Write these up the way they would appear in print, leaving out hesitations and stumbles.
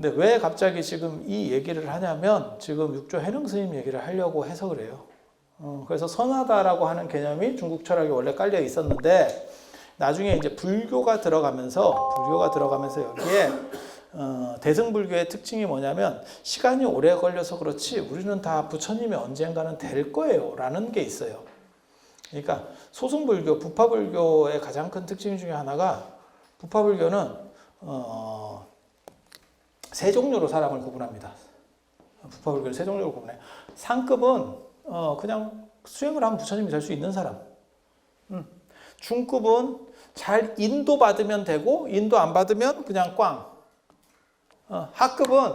근데 왜 갑자기 지금 이 얘기를 하냐면 지금 육조 해능 스님 얘기를 하려고 해서 그래요. 그래서 선하다라고 하는 개념이 중국 철학에 원래 깔려 있었는데 나중에 이제 불교가 들어가면서 여기에 대승불교의 특징이 뭐냐면 시간이 오래 걸려서 그렇지 우리는 다 부처님이 언젠가는 될 거예요 라는 게 있어요. 그러니까 소승불교, 부파불교의 가장 큰 특징 중에 하나가 부파불교는 세 종류로 사람을 구분합니다. 부파불교를 세 종류로 구분해요. 상급은 그냥 수행을 하면 부처님이 될 수 있는 사람. 중급은 잘 인도받으면 되고 인도 안 받으면 그냥 꽝. 하급은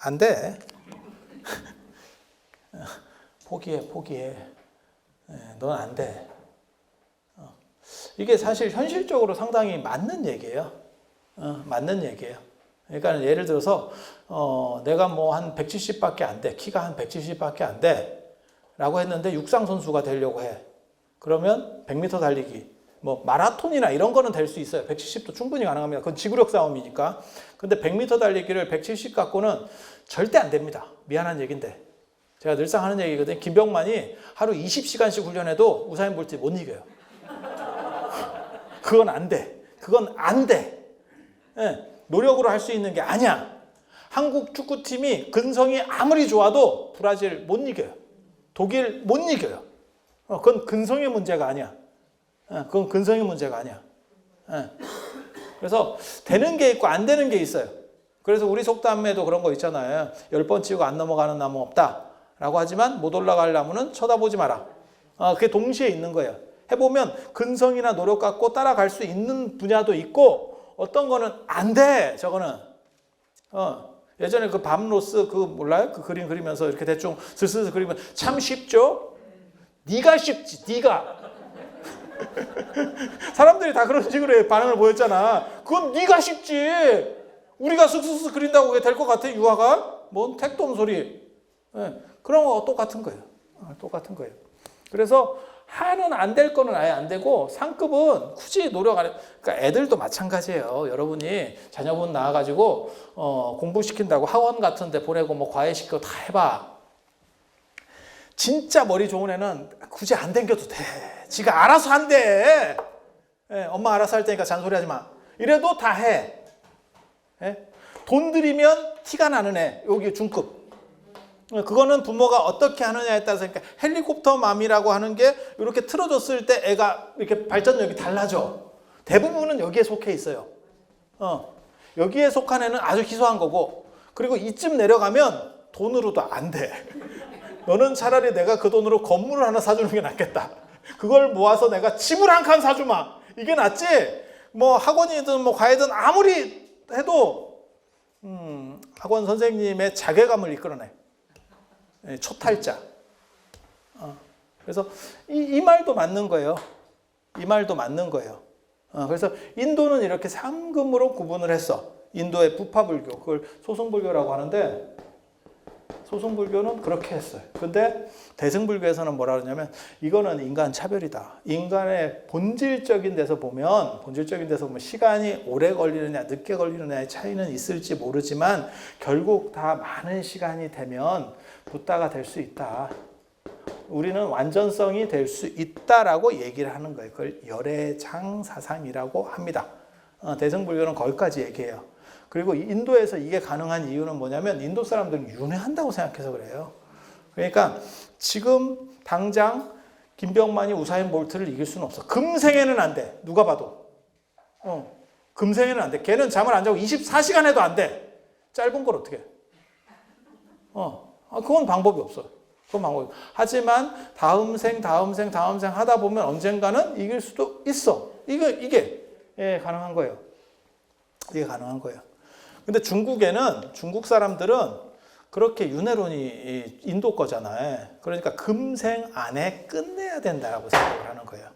안 돼. 포기해. 넌 안 돼. 이게 사실 현실적으로 상당히 맞는 얘기예요. 맞는 얘기예요. 그러니까 예를 들어서 내가 뭐 한 170밖에 안 돼. 키가 한 170밖에 안 돼. 라고 했는데 육상 선수가 되려고 해. 그러면 100m 달리기, 뭐 마라톤이나 이런 거는 될 수 있어요. 170도 충분히 가능합니다. 그건 지구력 싸움이니까. 근데 100m 달리기를 170 갖고는 절대 안 됩니다. 미안한 얘기인데. 제가 늘상 하는 얘기거든요. 김병만이 하루 20시간씩 훈련해도 우사인 볼트 못 이겨요. 그건 안 돼. 그건 안 돼. 네, 노력으로 할 수 있는 게 아니야. 한국 축구팀이 근성이 아무리 좋아도 브라질 못 이겨요. 독일 못 이겨요. 그건 근성의 문제가 아니야. 그건 근성의 문제가 아니야. 그래서 되는 게 있고 안 되는 게 있어요. 그래서 우리 속담에도 그런 거 있잖아요. 10번 치고 안 넘어가는 나무 없다. 라고 하지만 못 올라갈 나무는 쳐다보지 마라. 그게 동시에 있는 거예요. 해보면 근성이나 노력 갖고 따라갈 수 있는 분야도 있고 어떤 거는 안 돼. 저거는. 예전에 그 밤로스 몰라요? 그 그림 그리면서 이렇게 대충 슬슬 그리면 참 쉽죠? 네가 쉽지. 네가. 사람들이 다 그런 식으로 반응을 보였잖아. 그건 네가 쉽지. 우리가 쓱쓱쓱 그린다고 그게 될 것 같아? 유화가? 뭔 택도 없는 소리. 그런 거 똑같은 거예요. 똑같은 거예요. 그래서 하는 안 될 거는 아예 안 되고 상급은 굳이 노력 안 해. 그러니까 애들도 마찬가지예요. 여러분이 자녀분 낳아가지고 공부시킨다고 학원 같은 데 보내고 뭐 과외시키고 다 해봐. 진짜 머리 좋은 애는 굳이 안 댕겨도 돼. 지가 알아서 한대. 엄마 알아서 할 테니까 잔소리하지 마. 이래도 다 해. 돈 들이면 티가 나는 애. 여기 중급. 그거는 부모가 어떻게 하느냐에 따라서 그러니까 헬리콥터 맘이라고 하는 게 이렇게 틀어줬을 때 애가 이렇게 발전력이 달라져. 대부분은 여기에 속해 있어요. 여기에 속한 애는 아주 희소한 거고 그리고 이쯤 내려가면 돈으로도 안 돼. 너는 차라리 내가 그 돈으로 건물을 하나 사주는 게 낫겠다. 그걸 모아서 내가 집을 한 칸 사주마. 이게 낫지. 뭐 학원이든 뭐 과외든 아무리 해도 학원 선생님의 자괴감을 이끌어내. 초탈자. 그래서 이 말도 맞는 거예요. 이 말도 맞는 거예요. 그래서 인도는 이렇게 상금으로 구분을 했어. 인도의 부파불교, 그걸 소승불교라고 하는데 소승불교는 그렇게 했어요. 근데 대승불교에서는 뭐라 그러냐면 이거는 인간 차별이다. 인간의 본질적인 데서 보면 시간이 오래 걸리느냐 늦게 걸리느냐의 차이는 있을지 모르지만 결국 다 많은 시간이 되면 붓다가 될 수 있다. 우리는 완전성이 될 수 있다라고 얘기를 하는 거예요. 그걸 열애장사상이라고 합니다. 대승불교는 거기까지 얘기해요. 그리고 인도에서 이게 가능한 이유는 뭐냐면 인도 사람들은 윤회한다고 생각해서 그래요. 그러니까 지금 당장 김병만이 우사인 볼트를 이길 수는 없어. 금생에는 안 돼. 누가 봐도. 금생에는 안 돼. 걔는 잠을 안 자고 24시간 해도 안 돼. 짧은 걸 어떻게 해? 그건 방법이 없어. 그건 방법이. 하지만 다음 생 하다 보면 언젠가는 이길 수도 있어. 이게 가능한 거예요. 이게 가능한 거예요. 근데 중국 사람들은 그렇게 윤회론이 인도 거잖아요. 그러니까 금생 안에 끝내야 된다라고 생각을 하는 거예요.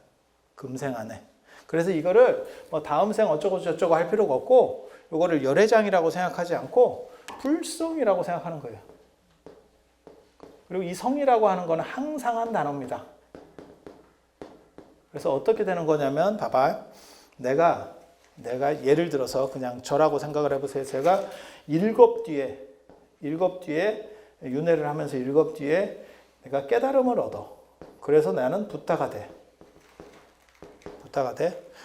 금생 안에. 그래서 이거를 뭐 다음 생 어쩌고 저쩌고 할 필요가 없고 이거를 열애장이라고 생각하지 않고 불성이라고 생각하는 거예요. 그리고 이 성이라고 하는 거는 항상한 단어입니다. 그래서 어떻게 되는 거냐면 봐봐. 내가 내가 예를 들어서 그냥 저라고 생각을 해보세요. 제가 일곱 뒤에 윤회를 하면서 일곱 뒤에 내가 깨달음을 얻어. 그래서 나는 붓다가 돼.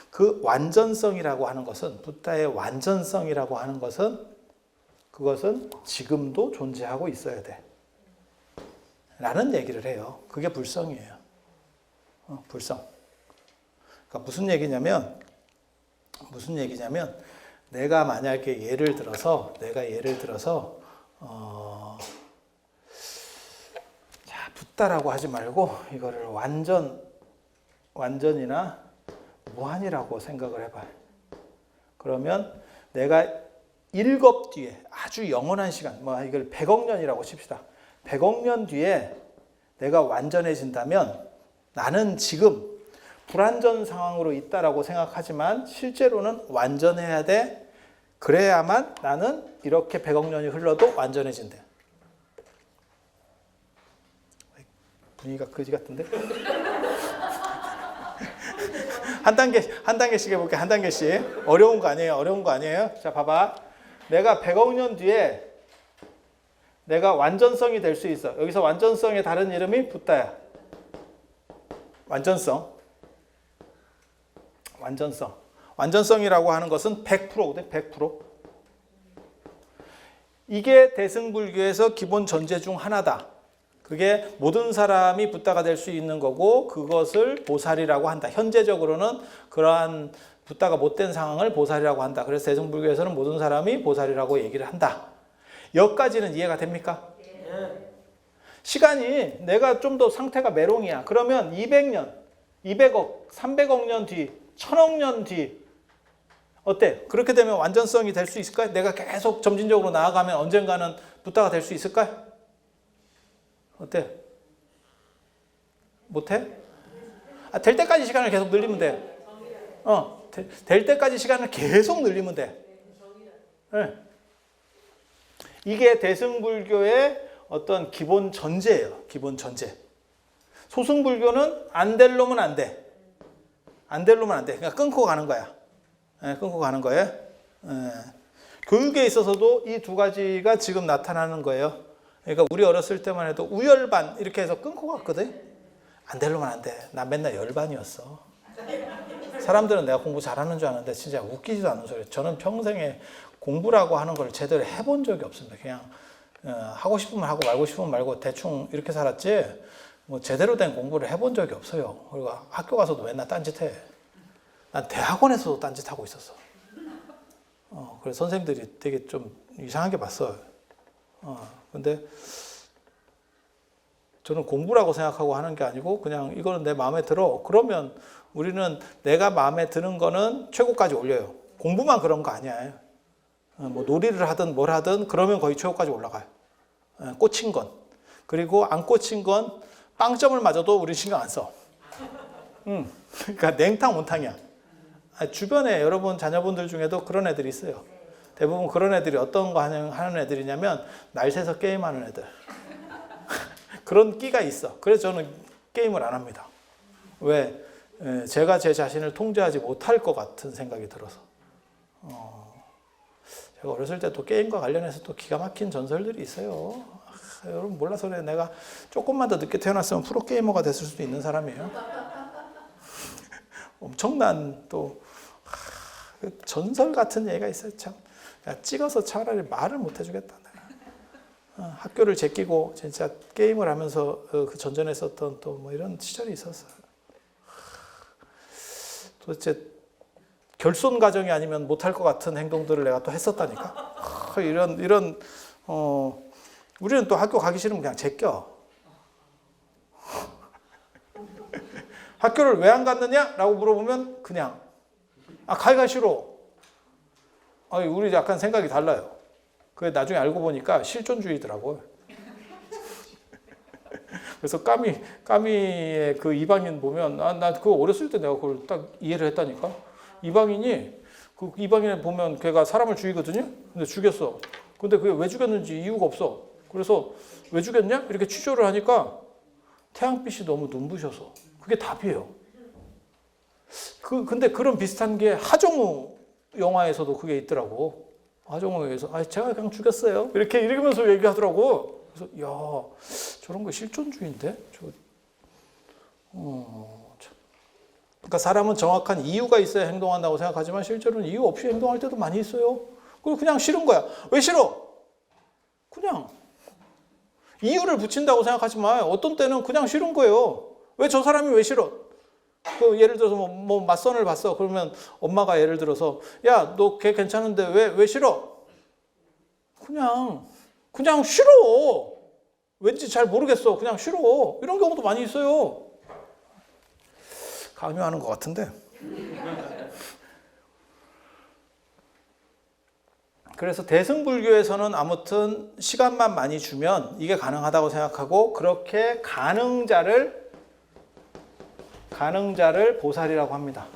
그 완전성이라고 하는 것은, 붓다의 완전성이라고 하는 것은, 그것은 지금도 존재하고 있어야 돼. 라는 얘기를 해요. 그게 불성이에요. 불성. 그러니까 무슨 얘기냐면, 내가 만약에 예를 들어서, 자, 붓다라고 하지 말고, 이거를 완전이나 무한이라고 생각을 해봐요. 그러면 내가 일곱 뒤에 아주 영원한 시간, 이걸 100억 년이라고 칩시다. 100억 년 뒤에 내가 완전해진다면 나는 지금 불완전 상황으로 있다라고 생각하지만 실제로는 완전해야 돼. 그래야만 나는 이렇게 100억 년이 흘러도 완전해진대. 분위기가 거지 같은데? 한 단계씩 해볼게. 한 단계씩. 어려운 거 아니에요? 자, 봐봐. 내가 100억 년 뒤에 내가 완전성이 될 수 있어. 여기서 완전성의 다른 이름이 붓다야. 완전성이라고 하는 것은 100%거든. 100%. 이게 대승불교에서 기본 전제 중 하나다. 그게 모든 사람이 붓다가 될 수 있는 거고 그것을 보살이라고 한다. 현재적으로는 그러한 붓다가 못된 상황을 보살이라고 한다. 그래서 대승불교에서는 모든 사람이 보살이라고 얘기를 한다. 여기까지는 이해가 됩니까? 시간이 내가 좀 더 상태가 메롱이야. 그러면 200년, 200억, 300억 년 뒤, 1000억 년 뒤 어때? 그렇게 되면 완전성이 될 수 있을까? 내가 계속 점진적으로 나아가면 언젠가는 붓다가 될 수 있을까? 어때? 못해? 될 때까지 시간을 계속 늘리면 돼. 될 때까지 시간을 계속 늘리면 돼. 네. 이게 대승불교의 어떤 기본 전제예요. 기본 전제. 소승불교는 안 될 놈은 안 돼. 그러니까 끊고 가는 거야. 끊고 가는 거예요. 교육에 있어서도 이 두 가지가 지금 나타나는 거예요. 그러니까 우리 어렸을 때만 해도 우열반 이렇게 해서 끊고 갔거든. 안 되려면 안 돼. 나 맨날 열반이었어. 사람들은 내가 공부 잘하는 줄 아는데 진짜 웃기지도 않는 소리. 저는 평생에 공부라고 하는 걸 제대로 해본 적이 없습니다. 그냥 하고 싶으면 하고 말고 싶으면 말고 대충 이렇게 살았지 뭐 제대로 된 공부를 해본 적이 없어요. 그리고 학교 가서도 맨날 딴짓해. 난 대학원에서도 딴짓하고 있었어. 그래서 선생님들이 되게 좀 이상하게 봤어요. 근데 저는 공부라고 생각하고 하는 게 아니고 그냥 이거는 내 마음에 들어. 그러면 우리는 내가 마음에 드는 거는 최고까지 올려요. 공부만 그런 거 아니야. 뭐 놀이를 하든 뭘 하든 그러면 거의 최고까지 올라가요. 꽂힌 건. 그리고 안 꽂힌 건 빵점을 맞아도 우리 신경 안 써. 그러니까 냉탕 온탕이야. 주변에 여러분 자녀분들 중에도 그런 애들이 있어요. 대부분 그런 애들이 어떤 거 하는 애들이냐면 날 새서 게임하는 애들. 그런 끼가 있어. 그래서 저는 게임을 안 합니다. 왜? 제가 제 자신을 통제하지 못할 것 같은 생각이 들어서. 제가 어렸을 때 또 게임과 관련해서 또 기가 막힌 전설들이 있어요. 여러분 몰라서 그래. 내가 조금만 더 늦게 태어났으면 프로게이머가 됐을 수도 있는 사람이에요. 엄청난 또 전설 같은 얘기가 있어요. 참. 찍어서 차라리 말을 못 해주겠다. 학교를 제끼고 진짜 게임을 하면서 그 전전에 썼던 또 뭐 이런 시절이 있었어요. 도대체 결손 가정이 아니면 못할 것 같은 행동들을 내가 또 했었다니까. 우리는 또 학교 가기 싫으면 그냥 제껴. 학교를 왜 안 갔느냐라고 물어보면 그냥 가기가 싫어. 우리 약간 생각이 달라요. 그게 나중에 알고 보니까 실존주의더라고요. 그래서 까미의 그 이방인 보면 나 그거 어렸을 때 내가 그걸 딱 이해를 했다니까. 이방인이 그 이방인을 보면 걔가 사람을 죽이거든요. 근데 죽였어. 근데 그게 왜 죽였는지 이유가 없어. 그래서 왜 죽였냐? 이렇게 취조를 하니까 태양빛이 너무 눈부셔서. 그게 답이에요. 근데 그런 비슷한 게 하정우 영화에서도 그게 있더라고. 하정우에서 제가 그냥 죽였어요. 이렇게 읽으면서 얘기하더라고. 그래서 야, 저런 거 실존주의인데? 그러니까 사람은 정확한 이유가 있어야 행동한다고 생각하지만 실제로는 이유 없이 행동할 때도 많이 있어요. 그리고 그냥 싫은 거야. 왜 싫어? 그냥 이유를 붙인다고 생각하지 마. 어떤 때는 그냥 싫은 거예요. 왜 저 사람이 왜 싫어? 예를 들어서 뭐 맞선을 봤어. 그러면 엄마가 예를 들어서 야, 너 걔 괜찮은데 왜 싫어? 그냥 싫어. 왠지 잘 모르겠어. 그냥 싫어. 이런 경우도 많이 있어요. 강요하는 것 같은데. 그래서 대승불교에서는 아무튼 시간만 많이 주면 이게 가능하다고 생각하고 그렇게 가능자를 보살이라고 합니다.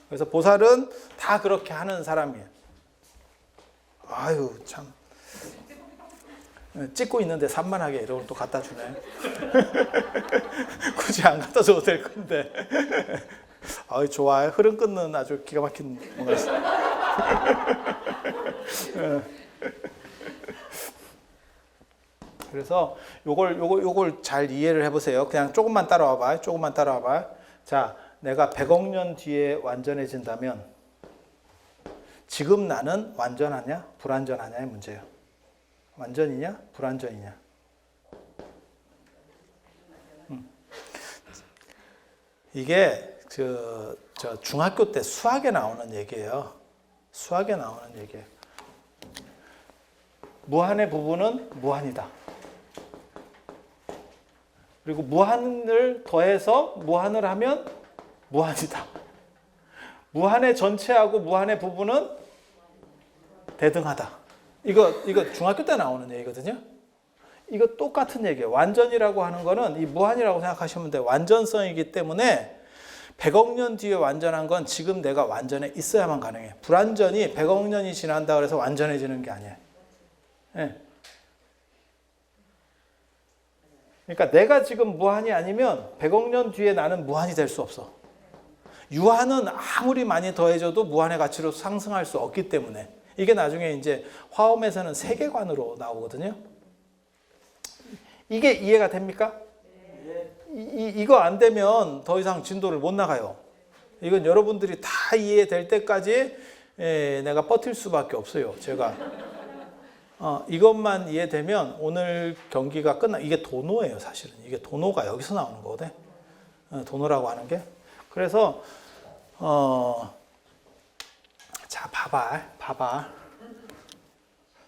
그래서 보살은 다 그렇게 하는 사람이에요. 아유 참 찍고 있는데 산만하게 이런 걸 또 갖다 주네. 굳이 안 갖다 줘도 될 건데. 아유 좋아요. 흐름 끊는 아주 기가 막힌 뭔가. 그래서 요걸 잘 이해를 해보세요. 그냥 조금만 따라와봐. 자, 내가 100억 년 뒤에 완전해진다면 지금 나는 완전하냐, 불완전하냐의 문제예요. 완전이냐, 불완전이냐. 이게 저 중학교 때 수학에 나오는 얘기예요. 무한의 부분은 무한이다. 그리고 무한을 더해서 무한을 하면 무한이다. 무한의 전체하고 무한의 부분은 대등하다. 이거 중학교 때 나오는 얘기거든요. 이거 똑같은 얘기예요. 완전이라고 하는 거는 이 무한이라고 생각하시면 돼요. 완전성이기 때문에 100억 년 뒤에 완전한 건 지금 내가 완전해 있어야만 가능해. 불완전이 100억 년이 지난다 그래서 완전해지는 게 아니에요. 네. 그러니까 내가 지금 무한이 아니면 100억 년 뒤에 나는 무한이 될 수 없어. 유한은 아무리 많이 더해져도 무한의 가치로 상승할 수 없기 때문에 이게 나중에 이제 화엄에서는 세계관으로 나오거든요. 이게 이해가 됩니까? 이거 안 되면 더 이상 진도를 못 나가요. 이건 여러분들이 다 이해될 때까지 내가 버틸 수밖에 없어요. 제가 이것만 이해되면 오늘 경기가 이게 도노예요. 사실은 이게 도노가 여기서 나오는 거거든. 도노라고 하는 게. 그래서 자 봐봐.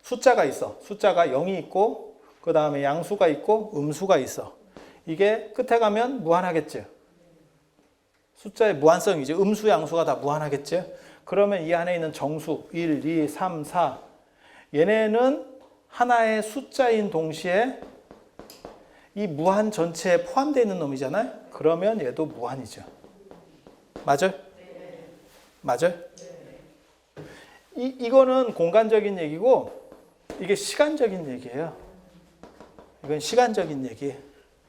숫자가 있어. 숫자가 0이 있고 그 다음에 양수가 있고 음수가 있어. 이게 끝에 가면 무한하겠지. 숫자의 무한성이지. 음수, 양수가 다 무한하겠지. 그러면 이 안에 있는 정수 1, 2, 3, 4 얘네는 하나의 숫자인 동시에 이 무한 전체에 포함되어 있는 놈이잖아요. 그러면 얘도 무한이죠. 맞아요? 맞아요? 이거는 공간적인 얘기고 이게 시간적인 얘기예요. 이건 시간적인 얘기.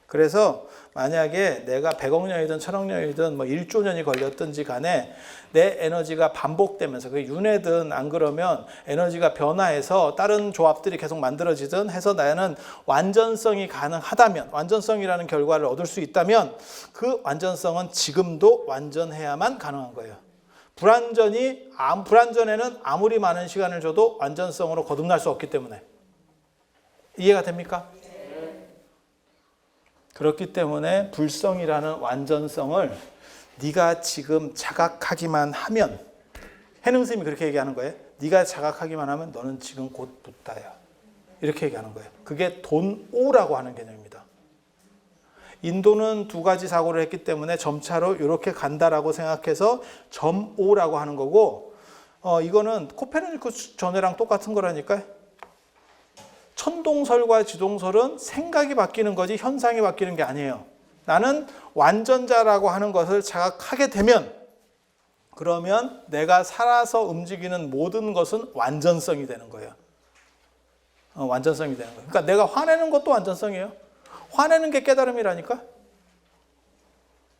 그래서 만약에 내가 100억 년이든 1000억 년이든 뭐 1조 년이 걸렸든지 간에 내 에너지가 반복되면서 그게 윤회든 안 그러면 에너지가 변화해서 다른 조합들이 계속 만들어지든 해서 나는 완전성이 가능하다면, 완전성이라는 결과를 얻을 수 있다면 그 완전성은 지금도 완전해야만 가능한 거예요. 불완전에는 아무리 많은 시간을 줘도 완전성으로 거듭날 수 없기 때문에. 이해가 됩니까? 그렇기 때문에 불성이라는 완전성을 네가 지금 자각하기만 하면, 해능 스님이 그렇게 얘기하는 거예요. 네가 자각하기만 하면 너는 지금 곧 붓다야. 이렇게 얘기하는 거예요. 그게 돈오라고 하는 개념입니다. 인도는 두 가지 사고를 했기 때문에 점차로 이렇게 간다라고 생각해서 점오라고 하는 거고, 이거는 코페르니쿠스 전회랑 똑같은 거라니까요. 천동설과 지동설은 생각이 바뀌는 거지 현상이 바뀌는 게 아니에요. 나는 완전자라고 하는 것을 자각하게 되면 그러면 내가 살아서 움직이는 모든 것은 완전성이 되는 거예요. 완전성이 되는 거예요. 그러니까 내가 화내는 것도 완전성이에요. 화내는 게 깨달음이라니까.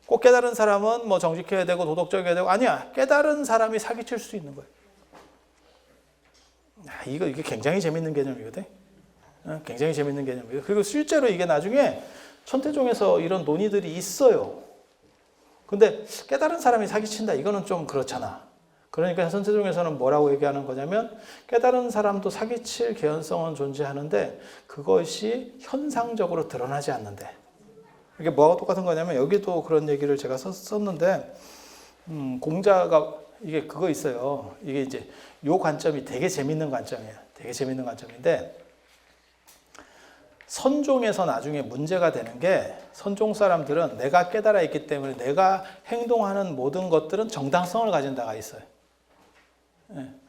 꼭 깨달은 사람은 뭐 정직해야 되고 도덕적이어야 되고 아니야. 깨달은 사람이 사기칠 수 있는 거예요. 이게 굉장히 재밌는 개념이거든. 굉장히 재밌는 개념이에요. 그리고 실제로 이게 나중에 천태종에서 이런 논의들이 있어요. 근데 깨달은 사람이 사기친다. 이거는 좀 그렇잖아. 그러니까 천태종에서는 뭐라고 얘기하는 거냐면 깨달은 사람도 사기칠 개연성은 존재하는데 그것이 현상적으로 드러나지 않는데. 이게 뭐가 똑같은 거냐면 여기도 그런 얘기를 제가 썼는데 공자가 이게 그거 있어요. 이게 이제 요 관점이 되게 재밌는 관점이에요. 되게 재밌는 관점인데 선종에서 나중에 문제가 되는 게 선종 사람들은 내가 깨달아 있기 때문에 내가 행동하는 모든 것들은 정당성을 가진 다가 있어요.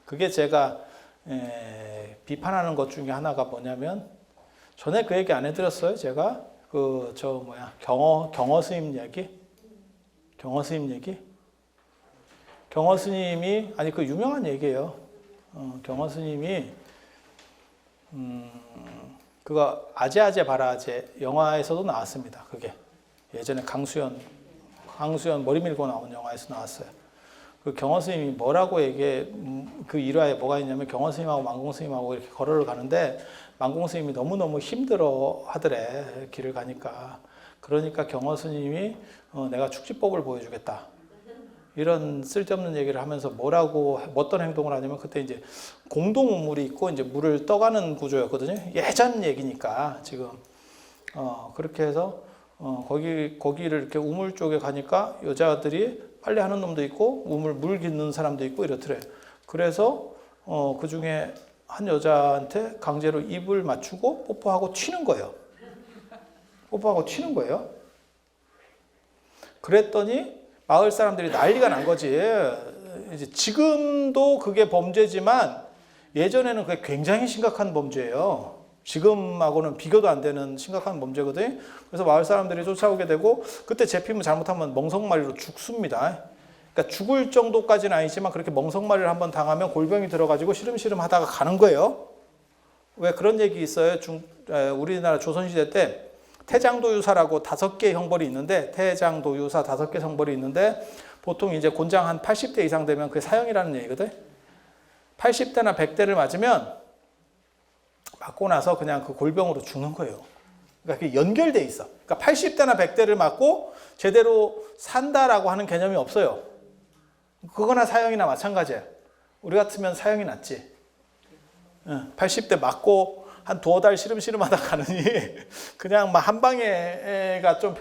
그게 제가 비판하는 것 중에 하나가 뭐냐면 전에 그 얘기 안 해드렸어요. 제가 경어 스님 얘기? 경어 스님 얘기? 경어 스님이 아니 그 유명한 얘기예요. 경어 스님이 그거 아재아재 바라아재 영화에서도 나왔습니다. 그게 예전에 강수연 머리 밀고 나온 영화에서 나왔어요. 그 경어 스님이 뭐라고 얘기해? 그 일화에 뭐가 있냐면 경어 스님하고 만공 스님하고 이렇게 걸어를 가는데 만공 스님이 너무너무 힘들어 하더래. 길을 가니까. 그러니까 경어 스님이 내가 축지법을 보여주겠다. 이런 쓸데없는 얘기를 하면서 어떤 행동을 하냐면 그때 이제 공동 우물이 있고 이제 물을 떠가는 구조였거든요. 예전 얘기니까 지금 그렇게 해서 거기를 이렇게 우물 쪽에 가니까 여자들이 빨래하는 놈도 있고 물 깃는 사람도 있고 이렇더래. 그래서 그 중에 한 여자한테 강제로 입을 맞추고 뽀뽀하고 튀는 거예요. 뽀뽀하고 튀는 거예요. 그랬더니 마을 사람들이 난리가 난 거지. 이제 지금도 그게 범죄지만 예전에는 그게 굉장히 심각한 범죄예요. 지금하고는 비교도 안 되는 심각한 범죄거든요. 그래서 마을 사람들이 쫓아오게 되고 그때 잡히면 잘못하면 멍석마리로 죽습니다. 그러니까 죽을 정도까지는 아니지만 그렇게 멍석마리를 한번 당하면 골병이 들어가지고 시름시름 하다가 가는 거예요. 왜 그런 얘기 있어요? 우리나라 조선시대 때 태장도유사라고 5개의 형벌이 있는데 태장도유사 5개 형벌이 있는데 보통 이제 곤장 한 80대 이상 되면 그게 사형이라는 얘기거든. 80대나 100대를 맞으면 맞고 나서 그냥 그 골병으로 죽는 거예요. 그러니까 그게 연결돼 있어. 그러니까 80대나 100대를 맞고 제대로 산다라고 하는 개념이 없어요. 그거나 사형이나 마찬가지야. 우리 같으면 사형이 낫지. 80대 맞고 한 2달 시름시름 하다 가느니 그냥 막 한 방에가 좀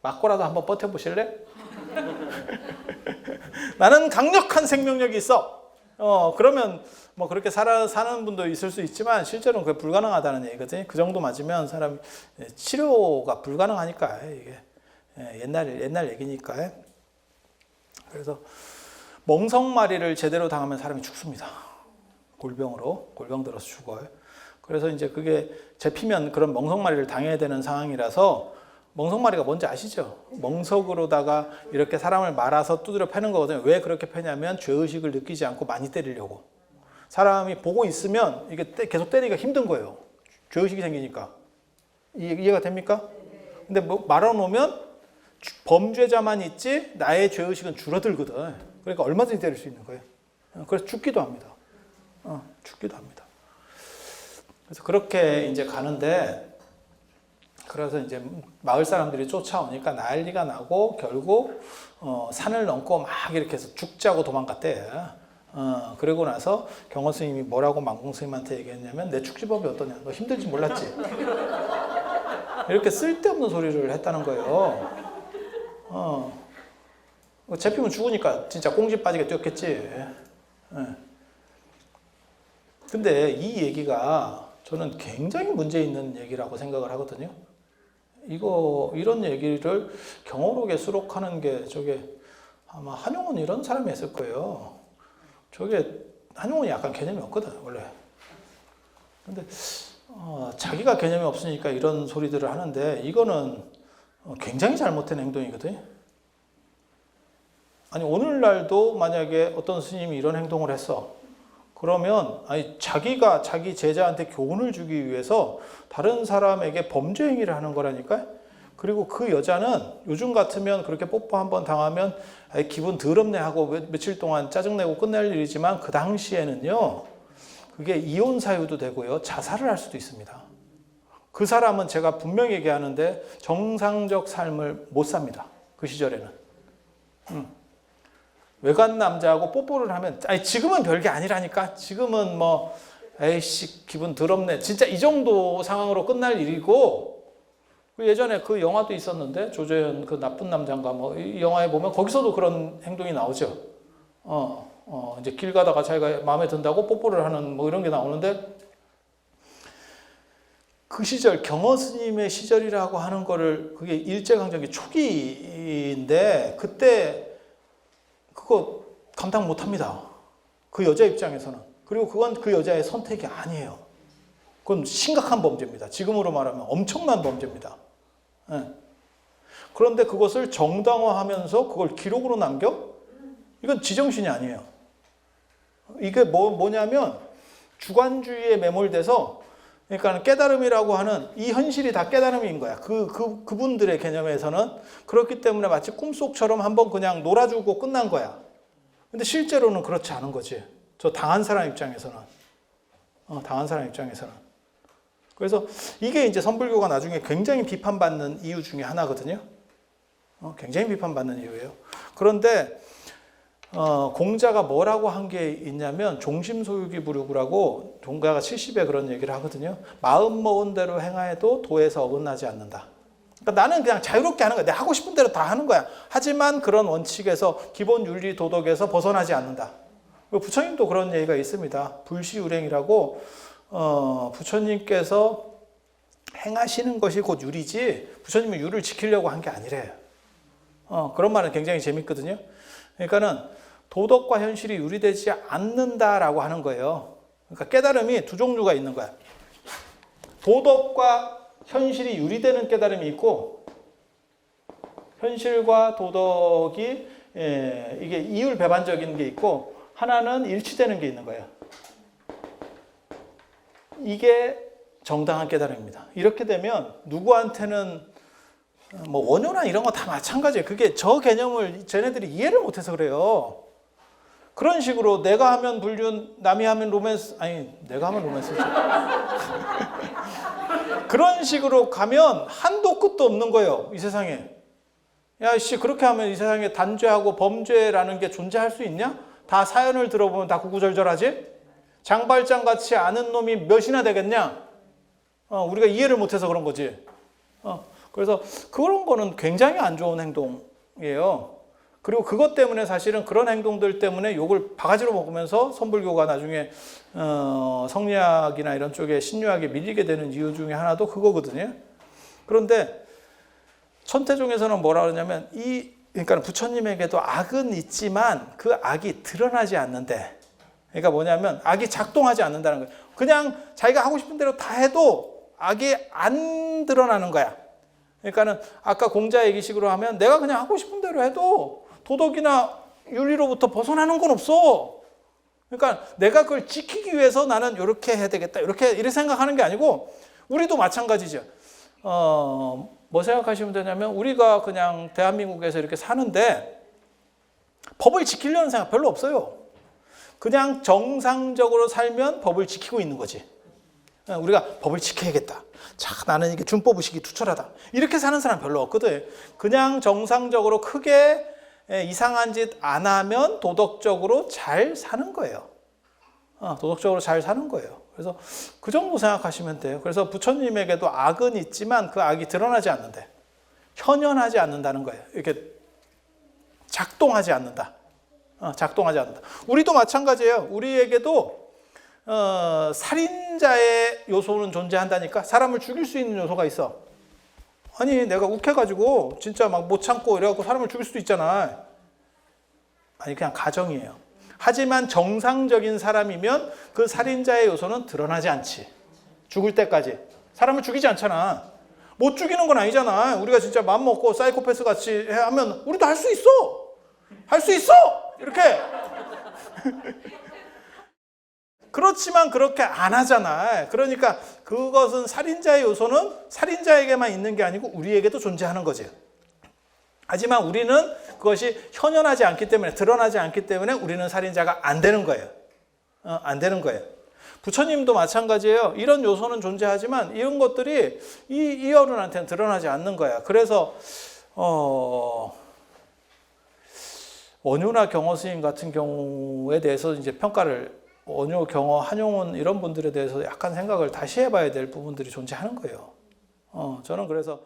맞고라도 한번 버텨보실래? 나는 강력한 생명력이 있어. 그러면 뭐 그렇게 사는 분도 있을 수 있지만 실제로는 그게 불가능하다는 얘기거든요. 그 정도 맞으면 사람 치료가 불가능하니까 이게 옛날 얘기니까. 그래서 멍석마리를 제대로 당하면 사람이 죽습니다. 골병 들어서 죽어요. 그래서 이제 그게 잡히면 그런 멍석마리를 당해야 되는 상황이라서 멍석마리가 뭔지 아시죠? 멍석으로다가 이렇게 사람을 말아서 두드려 패는 거거든요. 왜 그렇게 패냐면 죄의식을 느끼지 않고 많이 때리려고. 사람이 보고 있으면 이게 계속 때리기가 힘든 거예요. 죄의식이 생기니까. 이해가 됩니까? 근데 뭐 말아놓으면 범죄자만 있지 나의 죄의식은 줄어들거든. 그러니까 얼마든지 때릴 수 있는 거예요. 그래서 죽기도 합니다. 죽기도 합니다. 그래서 그렇게 이제 가는데 그래서 이제 마을 사람들이 쫓아오니까 난리가 나고 결국 산을 넘고 막 이렇게 해서 죽자고 도망갔대. 그러고 나서 경호 스님이 뭐라고 만공 스님한테 얘기했냐면 내 축지법이 어떠냐? 너 힘들지 몰랐지? 이렇게 쓸데없는 소리를 했다는 거예요. 잡히면 죽으니까 진짜 꽁지 빠지게 뛰었겠지. 근데 이 얘기가 저는 굉장히 문제 있는 얘기라고 생각을 하거든요. 이런 얘기를 경어록에 수록하는 게 저게 아마 한용운 이런 사람이 했을 거예요. 저게 한용운이 약간 개념이 없거든 원래. 근데 자기가 개념이 없으니까 이런 소리들을 하는데 이거는 굉장히 잘못된 행동이거든요. 아니 오늘날도 만약에 어떤 스님이 이런 행동을 했어. 그러면 자기가 자기 제자한테 교훈을 주기 위해서 다른 사람에게 범죄 행위를 하는 거라니까. 그리고 그 여자는 요즘 같으면 그렇게 뽀뽀 한번 당하면 기분 더럽네 하고 며칠 동안 짜증내고 끝낼 일이지만 그 당시에는요, 그게 이혼 사유도 되고요, 자살을 할 수도 있습니다. 그 사람은 제가 분명히 얘기하는데 정상적 삶을 못 삽니다. 그 시절에는. 외간 남자하고 뽀뽀를 하면, 아니 지금은 별게 아니라니까. 지금은 뭐 에이씨 기분 더럽네, 진짜 이 정도 상황으로 끝날 일이고, 예전에 그 영화도 있었는데 조재현 그 나쁜 남자인가 뭐 이 영화에 보면 거기서도 그런 행동이 나오죠. 이제 길 가다가 자기가 마음에 든다고 뽀뽀를 하는 뭐 이런 게 나오는데, 그 시절 경허 스님의 시절이라고 하는 거를, 그게 일제강점기 초기인데 그때 그거 감당 못 합니다. 그 여자 입장에서는. 그리고 그건 그 여자의 선택이 아니에요. 그건 심각한 범죄입니다. 지금으로 말하면 엄청난 범죄입니다. 네. 그런데 그것을 정당화하면서 그걸 기록으로 남겨? 이건 지정신이 아니에요. 이게 뭐냐면 주관주의에 매몰돼서, 그러니까 깨달음이라고 하는 이 현실이 다 깨달음인 거야. 그분들의 개념에서는. 그렇기 때문에 마치 꿈속처럼 한번 그냥 놀아주고 끝난 거야. 근데 실제로는 그렇지 않은 거지. 저 당한 사람 입장에서는. 당한 사람 입장에서는. 그래서 이게 이제 선불교가 나중에 굉장히 비판받는 이유 중에 하나거든요. 굉장히 비판받는 이유예요. 그런데 공자가 뭐라고 한 게 있냐면 종심소유기 부류구라고, 종가가 70에 그런 얘기를 하거든요. 마음 먹은 대로 행하여도 도에서 어긋나지 않는다. 그러니까 나는 그냥 자유롭게 하는 거야. 내가 하고 싶은 대로 다 하는 거야. 하지만 그런 원칙에서, 기본 윤리 도덕에서 벗어나지 않는다. 부처님도 그런 얘기가 있습니다. 불시율행이라고, 부처님께서 행하시는 것이 곧 율이지 부처님은 율을 지키려고 한 게 아니래요. 그런 말은 굉장히 재밌거든요. 그러니까는 도덕과 현실이 유리되지 않는다라고 하는 거예요. 그러니까 깨달음이 두 종류가 있는 거야. 도덕과 현실이 유리되는 깨달음이 있고, 현실과 도덕이 이게 이율배반적인 게 있고, 하나는 일치되는 게 있는 거예요. 이게 정당한 깨달음입니다. 이렇게 되면 누구한테는 뭐 원효나 이런 거 다 마찬가지예요. 그게 저 개념을 쟤네들이 이해를 못해서 그래요. 그런 식으로 내가 하면 불륜, 남이 하면 로맨스, 아니 내가 하면 로맨스죠. 그런 식으로 가면 한도 끝도 없는 거예요, 이 세상에. 야, 씨, 그렇게 하면 이 세상에 단죄하고 범죄라는 게 존재할 수 있냐? 다 사연을 들어보면 다 구구절절하지? 장발장 같이 아는 놈이 몇이나 되겠냐? 우리가 이해를 못해서 그런 거지. 그래서 그런 거는 굉장히 안 좋은 행동이에요. 그리고 그것 때문에 사실은 그런 행동들 때문에 욕을 바가지로 먹으면서 선불교가 나중에 성리학이나 이런 쪽에 신유학에 밀리게 되는 이유 중에 하나도 그거거든요. 그런데 천태종에서는 뭐라 그러냐면, 그러니까 부처님에게도 악은 있지만 그 악이 드러나지 않는데, 그러니까 뭐냐면 악이 작동하지 않는다는 거예요. 그냥 자기가 하고 싶은 대로 다 해도 악이 안 드러나는 거야. 그러니까는 아까 공자 얘기식으로 하면 내가 그냥 하고 싶은 대로 해도 도덕이나 윤리로부터 벗어나는 건 없어. 그러니까 내가 그걸 지키기 위해서 나는 이렇게 해야 되겠다, 이렇게 생각하는 게 아니고, 우리도 마찬가지죠. 뭐 생각하시면 되냐면, 우리가 그냥 대한민국에서 이렇게 사는데 법을 지키려는 생각 별로 없어요. 그냥 정상적으로 살면 법을 지키고 있는 거지. 우리가 법을 지켜야겠다. 자, 나는 이게 준법의식이 투철하다. 이렇게 사는 사람 별로 없거든. 그냥 정상적으로 크게 이상한 짓 안 하면 도덕적으로 잘 사는 거예요. 도덕적으로 잘 사는 거예요. 그래서 그 정도 생각하시면 돼요. 그래서 부처님에게도 악은 있지만 그 악이 드러나지 않는데, 현현하지 않는다는 거예요. 이렇게 작동하지 않는다. 작동하지 않는다. 우리도 마찬가지예요. 우리에게도 살인자의 요소는 존재한다니까. 사람을 죽일 수 있는 요소가 있어. 아니 내가 욱해가지고 진짜 막 못 참고 이래갖고 사람을 죽일 수도 있잖아. 아니 그냥 가정이에요. 하지만 정상적인 사람이면 그 살인자의 요소는 드러나지 않지. 죽을 때까지. 사람을 죽이지 않잖아. 못 죽이는 건 아니잖아. 우리가 진짜 마음 먹고 사이코패스 같이 하면 우리도 할 수 있어. 할 수 있어. 이렇게. 그렇지만 그렇게 안 하잖아. 그러니까 그것은 살인자의 요소는 살인자에게만 있는 게 아니고 우리에게도 존재하는 거죠. 하지만 우리는 그것이 현현하지 않기 때문에, 드러나지 않기 때문에 우리는 살인자가 안 되는 거예요. 안 되는 거예요. 부처님도 마찬가지예요. 이런 요소는 존재하지만 이런 것들이 이 어른한테는 드러나지 않는 거야. 그래서 원효나 경허 스님 같은 경우에 대해서 이제 평가를, 원효, 경허, 한용운 이런 분들에 대해서 약간 생각을 다시 해봐야 될 부분들이 존재하는 거예요. 저는 그래서